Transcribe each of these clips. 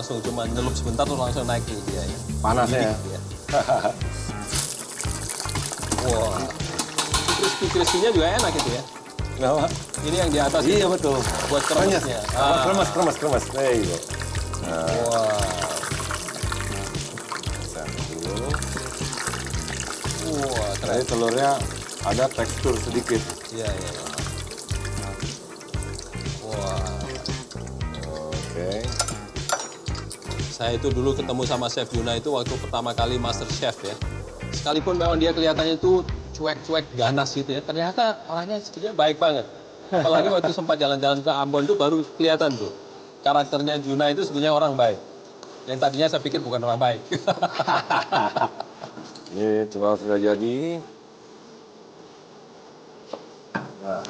langsung cuma nyelup sebentar tuh langsung naik nih dia ya. Panasnya ya. Dia. Wah. Crispy-crispy-nya juga enak itu ya. Kenapa? Ini yang di atas Iya itu betul. buat kremesnya. Kremes. There you go. Wah. Satu. Wah, keren. Jadi telurnya ada tekstur sedikit. Iya. Wah. Oke. Saya itu dulu ketemu sama Chef Juna itu waktu pertama kali Master Chef ya. Sekalipun memang dia kelihatannya itu cuek-cuek ganas gitu ya, ternyata orangnya sebenarnya baik banget. Apalagi waktu sempat jalan-jalan ke Ambon itu baru kelihatan tuh. Karakternya Juna itu sebenarnya orang baik. Yang tadinya saya pikir bukan orang baik. Ini telur sudah jadi. Nah.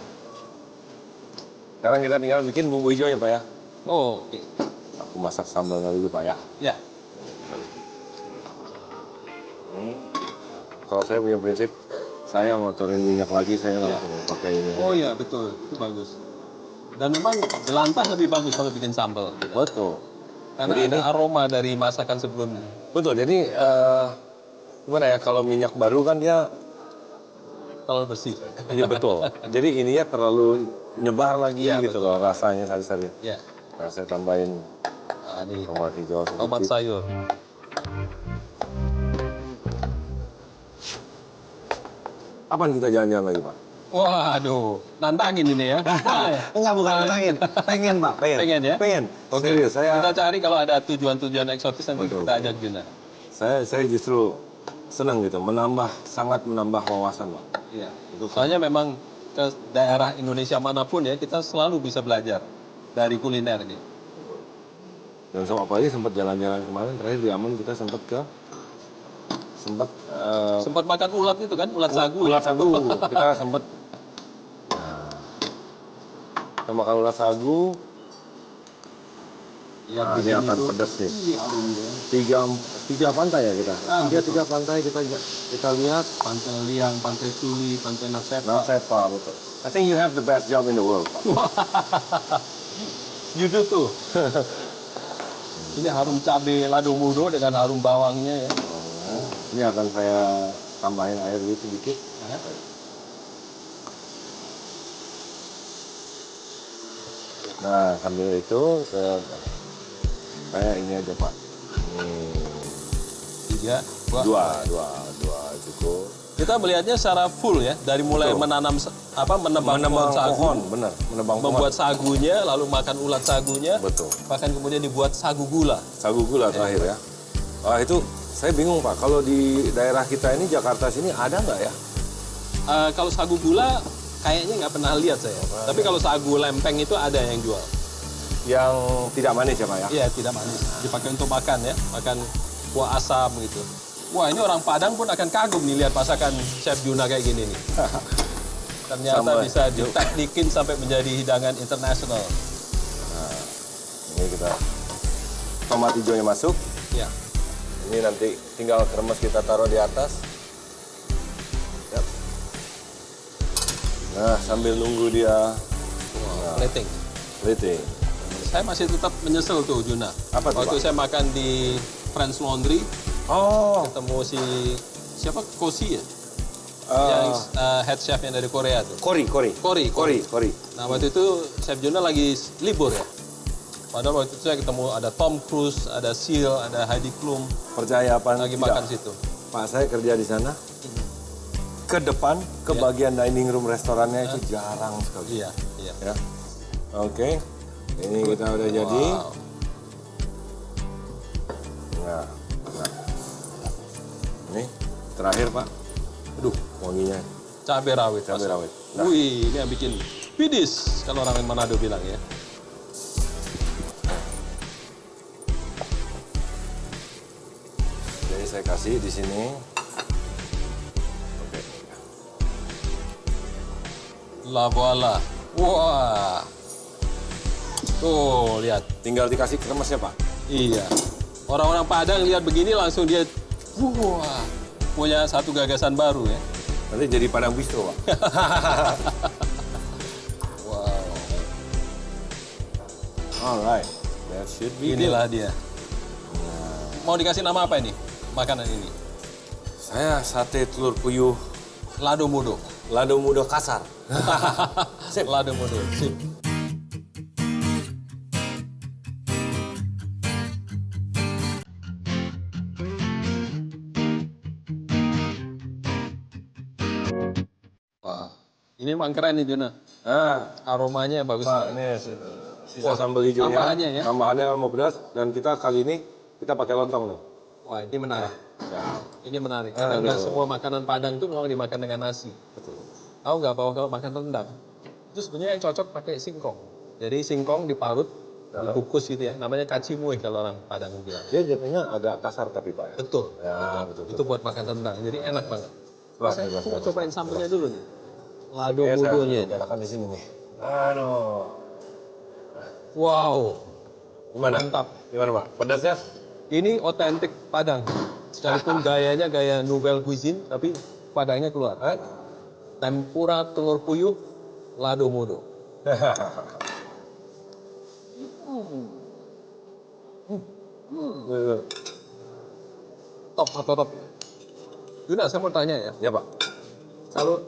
Sekarang kita tinggal bikin bumbu hijau ya Pak ya. Oh, oke. Aku masak sambal dulu Pak ya. Ya. Kalau saya punya prinsip, saya ngotorin minyak lagi, saya langsung pakai ini. Oh iya, betul. Itu bagus. Dan memang jelantah lebih bagus kalau bikin sambal. Betul. Karena Jadi ada aroma dari masakan sebelumnya. Betul, jadi gimana ya, kalau minyak baru kan dia... Terlalu bersih. Iya betul. Jadi ininya terlalu nyebar lagi Iya, gitu loh rasanya sari-sari. Ya. Nah, saya tambahin Ini tomat hijau sedikit. tomat sayur. Kapan kita jalan-jalan lagi Pak? Waduh, nantangin ini ya. Enggak, bukan nantangin. Pengen Pak, Pengen ya? Pengen. Oke. Serius, saya Kita cari kalau ada tujuan-tujuan eksotis nanti Betul. kita ajak Juna. saya justru senang gitu, sangat menambah wawasan Pak. Iya. Soalnya memang ke daerah Indonesia manapun ya kita selalu bisa belajar dari kuliner ini. Dan sama apalagi sempat jalan-jalan kemarin terakhir di Ambon kita sempat Sempat makan ulat itu kan, ulat sagu. ulat sagu. Kita sempat kita makan ulat sagu. Yang Nah, ini bikin akan itu pedas nih. harum ya. Tiga pantai ya kita. Tiga pantai kita lihat. Pantai Liang, Pantai Tuli, Pantai Nasepa. Nasepa betul. I think you have the best job in the world. Pak. You do tuh. Ini harum cabai lado mudo dengan harum bawangnya ya. Ini akan saya tambahin air sedikit. Nah, sambil itu saya ini aja Pak. Tiga, Dua cukup. Kita melihatnya secara full ya, dari mulai Betul. menebang pohon sagu, pohon, benar, menebang membuat pohon. sagunya, lalu makan ulat sagunya, Betul. bahkan kemudian dibuat sagu gula. Sagu gula terakhir ya. Wah itu saya bingung Pak, kalau di daerah kita ini Jakarta sini ada nggak ya? Kalau sagu gula kayaknya nggak pernah lihat saya. Tapi kalau sagu lempeng itu ada yang jual. Yang tidak manis ya Pak ya? Iya, tidak manis. Dipakai untuk makan ya, makan kuah asam gitu. Wah, ini orang Padang pun akan kagum nih lihat masakan Chef Juna kayak gini nih. Ternyata Sama. bisa diteknikin sampai menjadi hidangan internasional. Nah, ini kita tomat hijaunya masuk. Ya. Ini nanti tinggal kremes kita taruh di atas. Yap. Nah, sambil nunggu dia Plating. plating. Saya masih tetap menyesal tuh Juna. Apa tuh, Waktu Pak? saya makan di French Laundry, Oh, ketemu siapa Kosi ya? Ah. Yang head chef yang dari Korea tuh. kori. Kori. Nah waktu itu Chef Juna lagi libur ya. Padahal waktu itu saya ketemu ada Tom Cruise, ada Seal, ada Heidi Klum Percaya apa lagi tidak? makan situ. Pak, saya kerja di sana. Ke depan, ke bagian dining room restorannya itu jarang sekali. Iya. Ya. Oke. Ini kita udah jadi. Wow. Nah. Ini terakhir Pak. Aduh, wanginya. Cabai rawit. Cabai Mas. rawit. Nah. Wih, ini yang bikin pidis kalau orang Manado bilang ya. Jadi saya kasih di sini. Oke. La voila. Wah. Tuh, lihat. Tinggal dikasih kremesnya Pak. Iya. Orang-orang Padang lihat begini langsung dia wah, punya satu gagasan baru ya. Nanti jadi Padang Bistro Pak. Wow. Alright. That should be Inilah dia. mau dikasih nama apa ini? Makanan ini? Saya sate telur puyuh Lado Mudo. lado mudo kasar. Sip. Lado Mudo. Sip. Wah, ini emang keren nih Juna. Aromanya bagus. Pak, ini sisa sambal hijaunya. Tambahannya ya? Tambahannya sama beras. Dan kita kali ini kita pakai lontong nih. Wah, ini menarik. Ya. Ini menarik. Karena nggak semua makanan Padang itu memang dimakan dengan nasi. Betul. Tahu nggak bahwa kalau makan rendang itu sebenarnya yang cocok pakai singkong. Jadi singkong diparut, dikukus gitu ya. Namanya kacimui kalau orang Padang bilang. Dia jadinya agak kasar tapi Pak ya. Betul. Ya, betul. Itu buat makan rendang. Jadi enak banget. Wah, Saya hebat, mau hebat. cobain sambelnya dulu nih. Lado Saya mudonya. enakan di sini nih. Aduh. Wow. Gimana? Mantap. Gimana Pak? Pedasnya? Ini otentik Padang. Sekalipun gayanya gaya nouvelle cuisine, tapi Padangnya keluar. Tempura telur puyuh, lado mudo. Top atau top? Yuna, saya mau tanya ya. Ya Pak. Kalau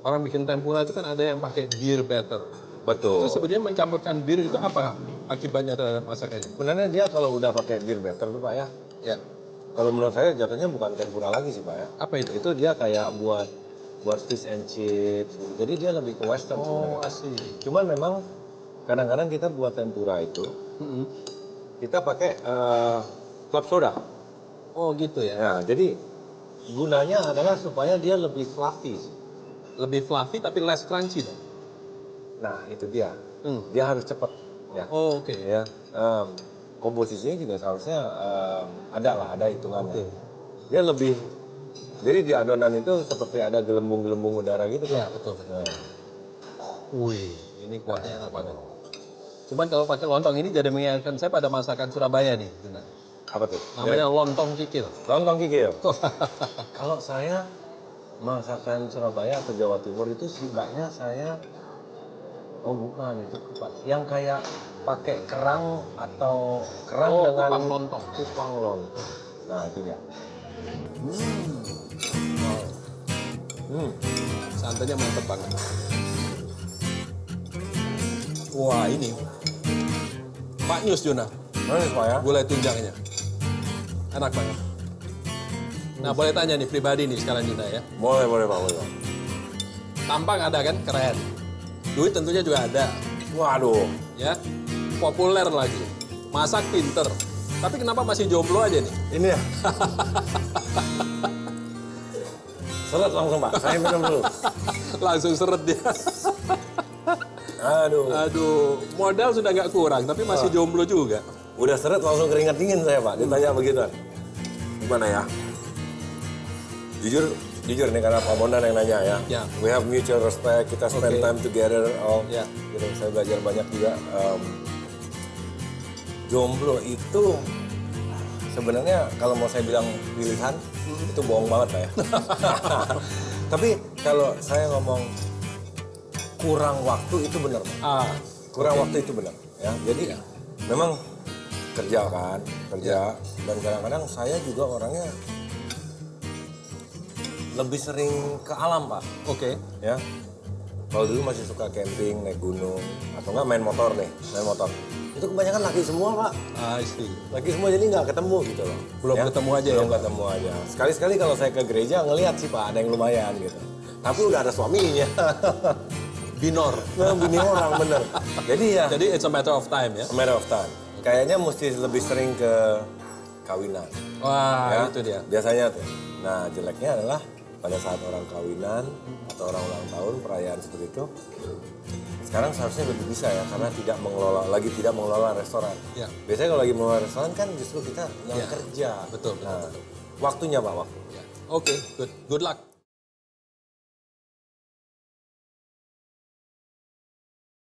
orang bikin tempura itu kan ada yang pakai beer batter. Betul. Itu sebenarnya mencampurkan bir itu apa akibatnya terhadap masakannya? Sebenarnya dia kalau udah pakai beer batter tuh Pak ya. Ya. Kalau menurut saya jatuhnya bukan tempura lagi sih Pak ya. Apa itu? Itu dia kayak buat fish and chips. Jadi dia lebih ke western Oh, sebenarnya. asli. Cuman memang kadang-kadang kita buat tempura itu kita pakai club soda. Oh gitu ya. Ya, jadi gunanya adalah supaya dia lebih fluffy. Lebih fluffy tapi less crunchy dong. Nah, itu dia. Hmm. Dia harus cepat. Ya. Oh, oke. Ya. Komposisinya juga seharusnya ada hitungannya. Oke. Dia lebih, jadi di adonan itu seperti ada gelembung-gelembung udara gitu Ya, kan. betul. Nah, Wih, ini kuahnya enak banget. Cuman kalau pakai lontong ini jadi mengingatkan saya pada masakan Surabaya nih. Benar. apa tuh? Namanya lontong kikil. Lontong kikil. Kalau saya masakan Surabaya atau Jawa Timur itu sukanya saya, oh bukan itu Pak, yang kayak pakai kerang atau kerang Oh, dengan kupang lontong. kupang lontong. Nah itu dia. Santannya mantep banget. Wah ini. Pak Nyus Juna, Manis Pak ya? gulai tunjangnya. Enak banget. Nah boleh tanya nih pribadi nih sekarang Juna ya. Boleh Pak, boleh Pak. Tampang ada kan? Keren. Duit tentunya juga ada. Waduh. Ya. Populer lagi. Masak pinter. Tapi kenapa masih jomblo aja nih? Ini ya. Seret langsung Pak, saya minum dulu. Langsung seret dia. Aduh. Aduh, modal sudah nggak kurang, tapi masih jomblo juga. Udah seret langsung keringat dingin saya Pak, ditanya begitu. Gimana ya? Jujur nih karena Pak Bondan yang nanya ya. Ya. We have mutual respect, kita spend Oke. time together. Ya. Gitu, saya belajar banyak juga. Jomblo itu sebenarnya kalau mau saya bilang pilihan, itu bohong banget Pak ya. Tapi kalau saya ngomong kurang waktu itu benar Pak. Ah, Kurang waktu itu benar ya. Jadi memang kerja kan, dan kadang-kadang saya juga orangnya lebih sering ke alam Pak. oke. Ya. Kalau dulu masih suka camping, naik gunung, atau enggak main motor. Itu kebanyakan laki semua Pak. I see. Laki semua jadi nggak ketemu gitu loh. Belum ketemu aja ya, Belum Pak? ketemu aja. Sekali-sekali kalau saya ke gereja ngelihat sih Pak, ada yang lumayan gitu. Tapi udah ada suaminya. Binor. Nah, bini orang bener. Jadi ya, Jadi it's a matter of time ya. a matter of time. Kayaknya mesti lebih sering ke kawinan. Wah, Ya, itu dia. Biasanya tuh. Nah, jeleknya adalah pada saat orang kawinan atau orang ulang tahun, perayaan seperti itu, sekarang seharusnya lebih bisa ya, karena tidak mengelola restoran. Ya. Biasanya kalau lagi mengelola restoran kan justru kita yang Ya. kerja. Betul, betul, Nah, betul. waktunya Pak, waktu. Oke, good luck.